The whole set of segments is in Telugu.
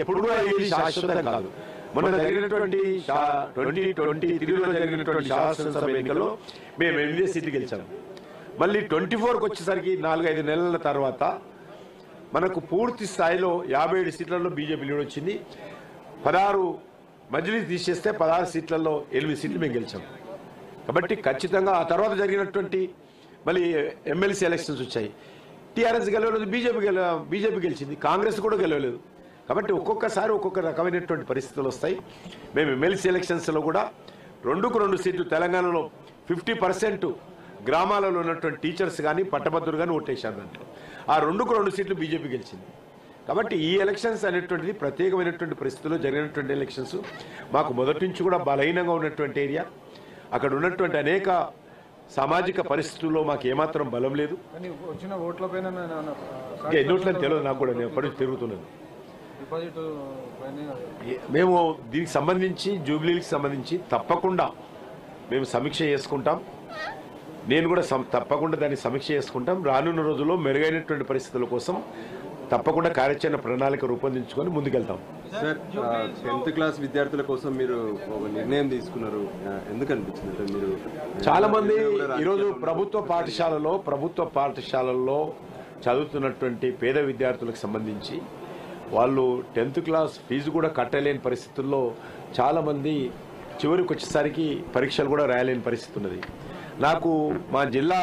ఎప్పుడు కూడా ఏది శాశ్వతం కాదు. మొన్న జరిగినటువంటి 2023లో జరిగినటువంటి శాసనసభ ఎన్నికల్లో మేము 8 సీట్లు గెలిచాము. మళ్ళీ 24కి వచ్చేసరికి 4-5 నెలల తర్వాత మనకు పూర్తి స్థాయిలో 57 సీట్లలో బీజేపీ లీడ్ వచ్చింది. 16 మజ్లిస్ తీసేస్తే 16 సీట్లలో 8 సీట్లు మేము గెలిచాము. కాబట్టి ఖచ్చితంగా ఆ తర్వాత జరిగినటువంటి మళ్ళీ ఎమ్మెల్సీ ఎలక్షన్స్ వచ్చాయి. టీఆర్ఎస్ గెలవలేదు, బీజేపీ గెలిచింది, కాంగ్రెస్ కూడా గెలవలేదు. కాబట్టి ఒక్కొక్కసారి ఒక్కొక్క రకమైనటువంటి పరిస్థితులు వస్తాయి. మేము ఎమ్మెల్సీ ఎలక్షన్స్లో కూడా 2కు 2 సీట్లు తెలంగాణలో 50% గ్రామాలలో ఉన్నటువంటి టీచర్స్ కానీ పట్టభద్రులు కానీ ఓటేశారు. దాంట్లో ఆ 2కు 2 సీట్లు బీజేపీ గెలిచింది. కాబట్టి ఈ ఎలక్షన్స్ అనేటువంటిది ప్రత్యేకమైనటువంటి పరిస్థితుల్లో జరిగినటువంటి ఎలక్షన్స్. మాకు మొదటి నుంచి కూడా బలహీనంగా ఉన్నటువంటి ఏరియా, అక్కడ ఉన్నటువంటి అనేక సామాజిక పరిస్థితుల్లో మాకు ఏమాత్రం బలం లేదు. ఎన్ని ఓట్లని తెలియదు నాకు కూడా, నేను ఎప్పటికీ తిరుగుతున్నాను. మేము దీనికి సంబంధించి జూబ్లీకి సంబంధించి తప్పకుండా మేము సమీక్ష చేసుకుంటాం. నేను కూడా తప్పకుండా దాన్ని సమీక్ష చేసుకుంటాం. రానున్న రోజుల్లో మెరుగైనటువంటి పరిస్థితుల కోసం తప్పకుండా కార్యాచరణ ప్రణాళిక రూపొందించుకొని ముందుకెళ్తాం. సార్, 10th క్లాస్ విద్యార్థుల కోసం మీరు ఒక నిర్ణయం తీసుకున్నారు, ఎందుకు అనిపించింది? మీరు చాలా మంది ఈరోజు ప్రభుత్వ పాఠశాలల్లో చదువుతున్నటువంటి పేద విద్యార్థులకు సంబంధించి వాళ్ళు 10th క్లాస్ ఫీజు కూడా కట్టలేని పరిస్థితుల్లో చాలామంది చివరికి వచ్చేసరికి పరీక్షలు కూడా రాయలేని పరిస్థితి ఉన్నది. నాకు మా జిల్లా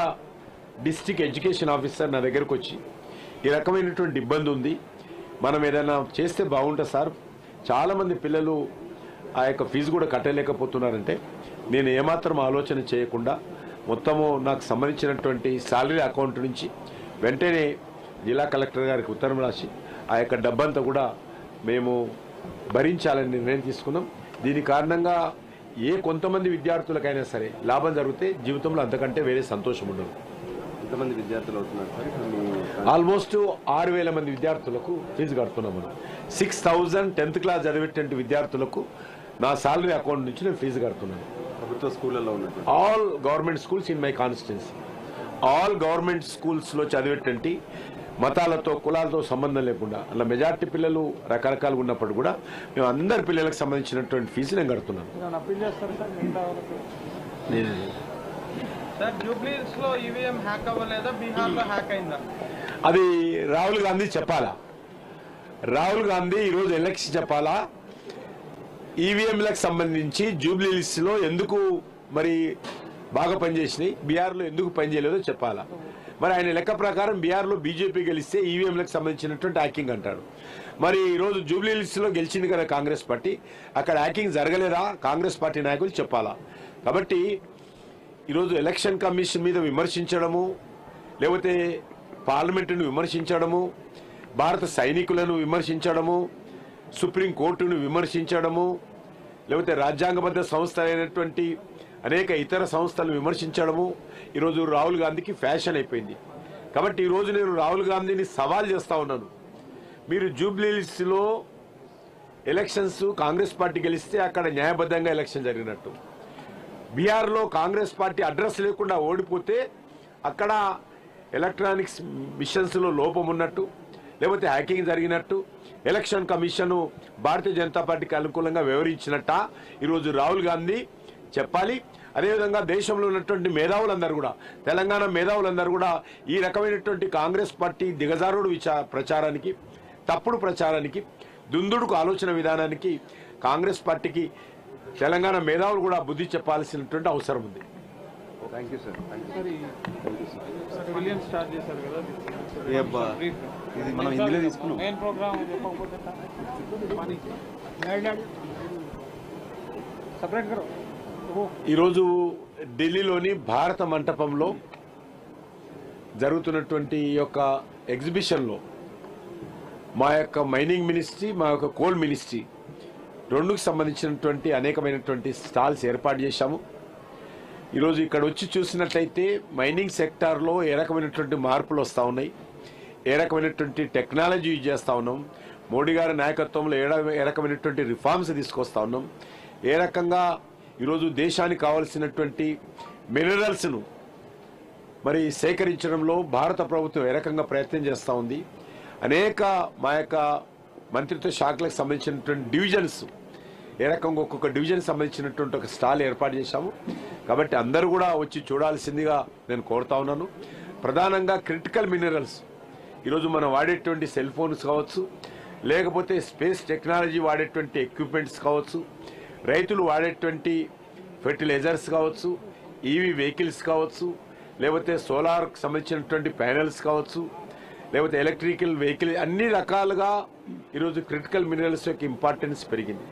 డిస్ట్రిక్ట్ ఎడ్యుకేషన్ ఆఫీసర్ నా దగ్గరకు వచ్చి ఈ రకమైనటువంటి ఇబ్బంది ఉంది, మనం ఏదైనా చేస్తే బాగుంటుంది సార్, చాలామంది పిల్లలు ఆ యొక్క ఫీజు కూడా కట్టలేకపోతున్నారంటే నేను ఏమాత్రం ఆలోచన చేయకుండా మొత్తము నాకు సంబంధించినటువంటి శాలరీ అకౌంట్ నుంచి వెంటనే జిల్లా కలెక్టర్ గారికి ఉత్తరం రాసి ఆ యొక్క డబ్బంతా కూడా మేము భరించాలని నిర్ణయం తీసుకున్నాం. దీని కారణంగా కొంతమంది విద్యార్థులకైనా సరే లాభం జరిగితే జీవితంలో అంతకంటే వేరే సంతోషం ఉండదు. ఎంతమంది విద్యార్థులు అవుతున్నారు సార్? ఆల్మోస్ట్ 6,000 మంది విద్యార్థులకు ఫీజు కడుతున్నాం మనం. 6,000 10th క్లాస్ చదివేటువంటి విద్యార్థులకు నా శాలరీ అకౌంట్ నుంచి నేను ఫీజు కడుతున్నాను. ప్రభుత్వ స్కూళ్ళలో ఉన్నట్టు all government schools in my constituency, all government స్కూల్స్లో చదివేటువంటి మతాలతో కులాలతో సంబంధం లేకుండా అలా మెజార్టీ పిల్లలు రకరకాలుగా ఉన్నప్పుడు కూడా మేము అందరి పిల్లలకు సంబంధించినటువంటి ఫీజు నేను కడుతున్నాను. అది రాహుల్ గాంధీ చెప్పాలా? రాహుల్ గాంధీ ఈరోజు ఎలక్షన్ చెప్పాలా? ఈవీఎంలకు సంబంధించి జూబ్లీహిల్స్లో ఎందుకు మరి బాగా పనిచేసినాయి, బీహార్లో ఎందుకు పనిచేయలేదో చెప్పాలా? మరి ఆయన లెక్క ప్రకారం బీహార్లో బీజేపీ గెలిస్తే ఈవీఎంలకు సంబంధించినటువంటి హ్యాకింగ్ అంటాడు. మరి ఈరోజు జూబ్లీహిల్స్లో గెలిచింది కదా కాంగ్రెస్ పార్టీ, అక్కడ హ్యాకింగ్ జరగలేదా? కాంగ్రెస్ పార్టీ నాయకులు చెప్పాలా? కాబట్టి ఈరోజు ఎలక్షన్ కమిషన్ మీద విమర్శించడము, లేకపోతే పార్లమెంటును విమర్శించడము, భారత సైనికులను విమర్శించడము, సుప్రీంకోర్టును విమర్శించడము, లేకపోతే రాజ్యాంగబద్ధ సంస్థ అయినటువంటి అనేక ఇతర సంస్థలను విమర్శించడము ఈరోజు రాహుల్ గాంధీకి ఫ్యాషన్ అయిపోయింది. కాబట్టి ఈరోజు నేను రాహుల్ గాంధీని సవాల్ చేస్తా ఉన్నాను, మీరు జూబ్లీహిల్స్లో ఎలక్షన్స్ కాంగ్రెస్ పార్టీ గెలిస్తే అక్కడ న్యాయబద్ధంగా ఎలక్షన్ జరిగినట్టు, బీహార్లో కాంగ్రెస్ పార్టీ అడ్రస్ లేకుండా ఓడిపోతే అక్కడ ఎలక్ట్రానిక్స్ మిషన్స్లో లోపం ఉన్నట్టు, లేకపోతే హ్యాకింగ్ జరిగినట్టు ఎలక్షన్ కమిషన్ భారతీయ జనతా పార్టీకి అనుకూలంగా వ్యవహరించినట్ట ఈరోజు రాహుల్ గాంధీ చెప్పాలి. అదేవిధంగా దేశంలో ఉన్నటువంటి మేధావులందరూ కూడా, తెలంగాణ మేధావులందరూ కూడా ఈ రకమైనటువంటి కాంగ్రెస్ పార్టీ దిగజారుడు ప్రచారానికి, తప్పుడు ప్రచారానికి, దుందుడుకు ఆలోచన విధానానికి కాంగ్రెస్ పార్టీకి తెలంగాణ మేధావులు కూడా బుద్ధి చెప్పాల్సినటువంటి అవసరం ఉంది. Thank you sir. ఇది మనం ఇందులో తీసుకున్నాం. ఈరోజు ఢిల్లీలోని భారత మంటపంలో జరుగుతున్నటువంటి ఈ యొక్క ఎగ్జిబిషన్లో మా యొక్క మైనింగ్ మినిస్ట్రీ, మా యొక్క కోల్ మినిస్ట్రీ రెండుకు సంబంధించినటువంటి అనేకమైనటువంటి స్టాల్స్ ఏర్పాటు చేశాము. ఈరోజు ఇక్కడ వచ్చి చూసినట్లయితే మైనింగ్ సెక్టార్లో ఏ రకమైనటువంటి మార్పులు వస్తూ ఉన్నాయి, ఏ రకమైనటువంటి టెక్నాలజీ యూజ్ చేస్తూ ఉన్నాం, మోడీ గారి నాయకత్వంలో ఏ రకమైనటువంటి రిఫార్మ్స్ తీసుకొస్తా ఉన్నాం, ఏ రకంగా ఈరోజు దేశానికి కావాల్సినటువంటి మినరల్స్ను మరి సేకరించడంలో భారత ప్రభుత్వం ఏ రకంగా ప్రయత్నం చేస్తూ ఉంది, అనేక మా యొక్క మంత్రిత్వ శాఖలకు సంబంధించినటువంటి డివిజన్స్ ఏ రకంగా ఒక్కొక్క డివిజన్ సంబంధించినటువంటి ఒక స్టాల్ ఏర్పాటు చేశాము. కాబట్టి అందరూ కూడా వచ్చి చూడాల్సిందిగా నేను కోరుతా ఉన్నాను. ప్రధానంగా క్రిటికల్ మినరల్స్ ఈరోజు మనం వాడేటువంటి సెల్ ఫోన్స్ కావచ్చు, లేకపోతే స్పేస్ టెక్నాలజీ వాడేటువంటి ఎక్విప్మెంట్స్ కావచ్చు, రైతులు వాడేటువంటి ఫెర్టిలైజర్స్ కావచ్చు, ఈవీ వెహికల్స్ కావచ్చు, లేకపోతే సోలార్కి సంబంధించినటువంటి ప్యానెల్స్ కావచ్చు, లేకపోతే ఎలక్ట్రికల్ వెహికల్, అన్ని రకాలుగా ఈరోజు క్రిటికల్ మినరల్స్ యొక్క ఇంపార్టెన్స్ పెరిగింది.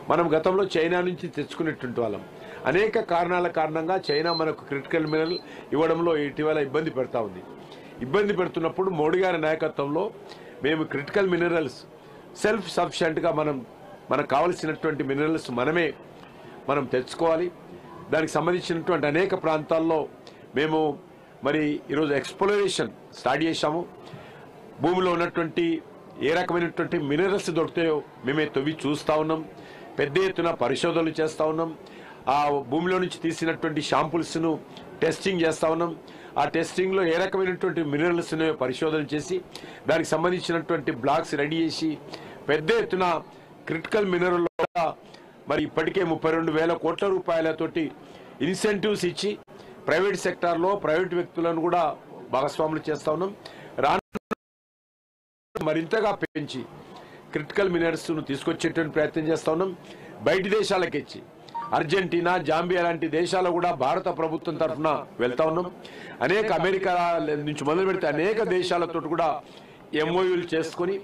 మనం గతంలో చైనా నుంచి తెచ్చుకునేటువంటి వాళ్ళం. అనేక కారణాల కారణంగా చైనా మనకు క్రిటికల్ మినరల్ ఇవ్వడంలో ఇటీవల ఇబ్బంది పెడతా ఉంది. ఇబ్బంది పెడుతున్నప్పుడు మోడీ గారి నాయకత్వంలో మేము క్రిటికల్ మినరల్స్ సెల్ఫ్ సఫిషియెంట్గా మనకు కావలసినటువంటి మినరల్స్ మనం తెచ్చుకోవాలి. దానికి సంబంధించినటువంటి అనేక ప్రాంతాల్లో మేము మరి ఈరోజు ఎక్స్ప్లోరేషన్ స్టార్ట్ చేశాము. భూమిలో ఉన్నటువంటి ఏ రకమైనటువంటి మినరల్స్ దొరుకుతాయో మేమే తవ్వి చూస్తూ ఉన్నాం. పెద్ద ఎత్తున పరిశోధనలు చేస్తూ ఉన్నాం. ఆ భూమిలో నుంచి తీసినటువంటి షాంపుల్స్ను టెస్టింగ్ చేస్తూ ఉన్నాం. ఆ టెస్టింగ్లో ఏ రకమైనటువంటి మినరల్స్ ఉన్నాయో పరిశోధన చేసి దానికి సంబంధించినటువంటి బ్లాక్స్ రెడీ చేసి పెద్ద ఎత్తున క్రిటికల్ మినరల్ మరి ఇప్పటికే 32,000 కోట్ల రూపాయలతోటి ఇన్సెంటివ్స్ ఇచ్చి ప్రైవేట్ సెక్టార్లో ప్రైవేట్ వ్యక్తులను కూడా భాగస్వాములు చేస్తా ఉన్నాం. మరింతగా పెంచి క్రిటికల్ మినరల్స్ను తీసుకొచ్చేటువంటి ప్రయత్నం చేస్తా ఉన్నాం. బయటి దేశాలకు ఇచ్చి అర్జెంటీనా, జాంబియా లాంటి దేశాలు కూడా భారత ప్రభుత్వం తరఫున వెళ్తా ఉన్నాం. అనేక అమెరికా నుంచి మొదలు పెడితే అనేక దేశాలతో కూడా ఎంఓయూలు చేసుకొని